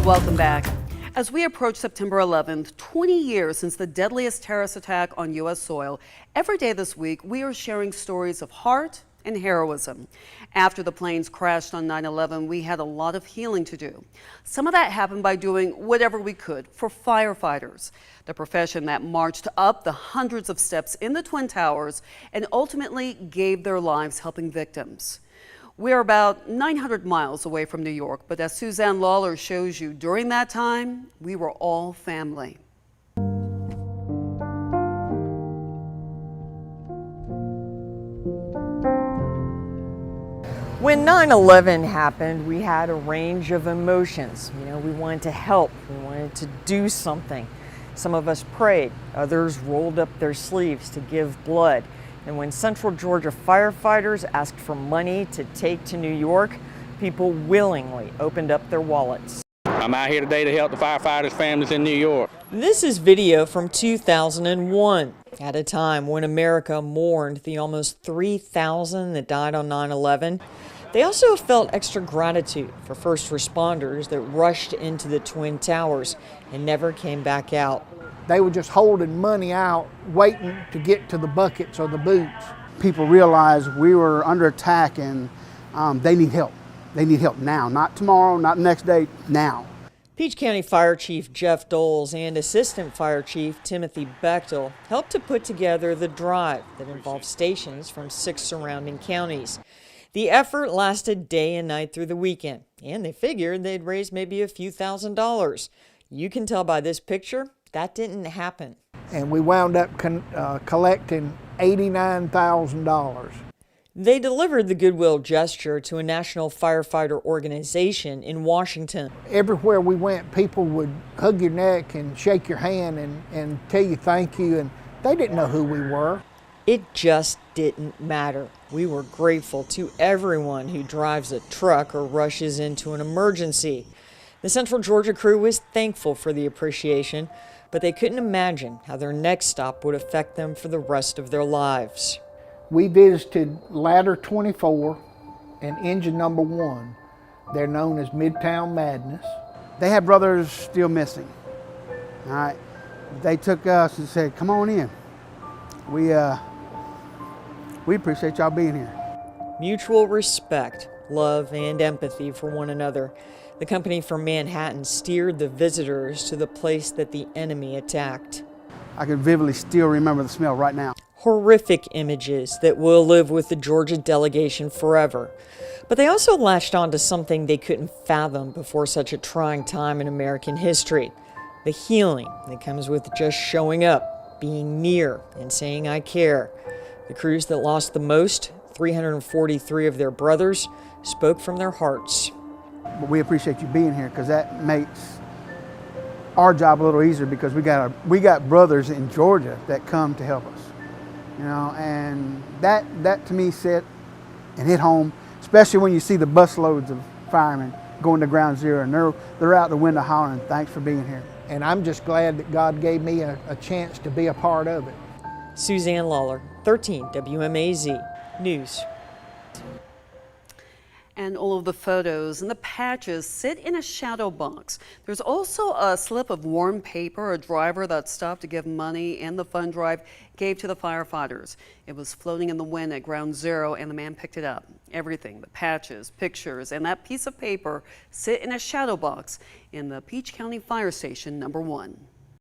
Welcome back. As we approach September 11th, 20 years since the deadliest terrorist attack on U.S. soil, every day this week we are sharing stories of heart and heroism. After the planes crashed on 9/11, we had a lot of healing to do. Some of that happened by doing whatever we could for firefighters, the profession that marched up the hundreds of steps in the Twin Towers and ultimately gave their lives helping victims. We're about 900 miles away from New York, but as Suzanne Lawler shows you, during that time, we were all family. When 9/11 happened, we had a range of emotions. We wanted to help, we wanted to do something. Some of us prayed, others rolled up their sleeves to give blood. And when Central Georgia firefighters asked for money to take to New York, people willingly opened up their wallets. I'm out here today to help the firefighters' families in New York. This is video from 2001, at a time when America mourned the almost 3,000 that died on 9/11. They also felt extra gratitude for first responders that rushed into the Twin Towers and never came back out. They were just holding money out, waiting to get to the buckets or the boots. People realized we were under attack and they need help. They need help now, not tomorrow, not the next day, now. Peach County Fire Chief Jeff Doles and Assistant Fire Chief Timothy Bechtel helped to put together the drive that involved stations from 6 surrounding counties. The effort lasted day and night through the weekend, and they figured they'd raise maybe a few $1,000s. You can tell by this picture that didn't happen. And we wound up collecting $89,000. They delivered the goodwill gesture to a national firefighter organization in Washington. Everywhere we went, people would hug your neck and shake your hand and tell you thank you, and they didn't know who we were. It just didn't matter. We were grateful to everyone who drives a truck or rushes into an emergency. The Central Georgia crew was thankful for the appreciation, but they couldn't imagine how their next stop would affect them for the rest of their lives. We visited Ladder 24 and engine number 1. They're known as Midtown Madness. They had brothers still missing. All right, they took us and said, "Come on in. We appreciate y'all being here." Mutual respect, love, and empathy for one another. The company from Manhattan steered the visitors to the place that the enemy attacked. I can vividly still remember the smell right now. Horrific images that will live with the Georgia delegation forever. But they also latched on to something they couldn't fathom before such a trying time in American history. The healing that comes with just showing up, being near, and saying I care. The crews that lost the most, 343 of their brothers, spoke from their hearts. But we appreciate you being here because that makes our job a little easier because we got brothers in Georgia that come to help us. And that to me set and hit home, especially when you see the busloads of firemen going to ground zero and they're out the window hollering, "Thanks for being here." And I'm just glad that God gave me a chance to be a part of it. Suzanne Lawler, 13 WMAZ News. And all of the photos and the patches sit in a shadow box. There's also a slip of warm paper a driver that stopped to give money and the fund drive gave to the firefighters. It was floating in the wind at ground zero and the man picked it up. Everything, the patches, pictures, and that piece of paper sit in a shadow box in the Peach County Fire Station number 1.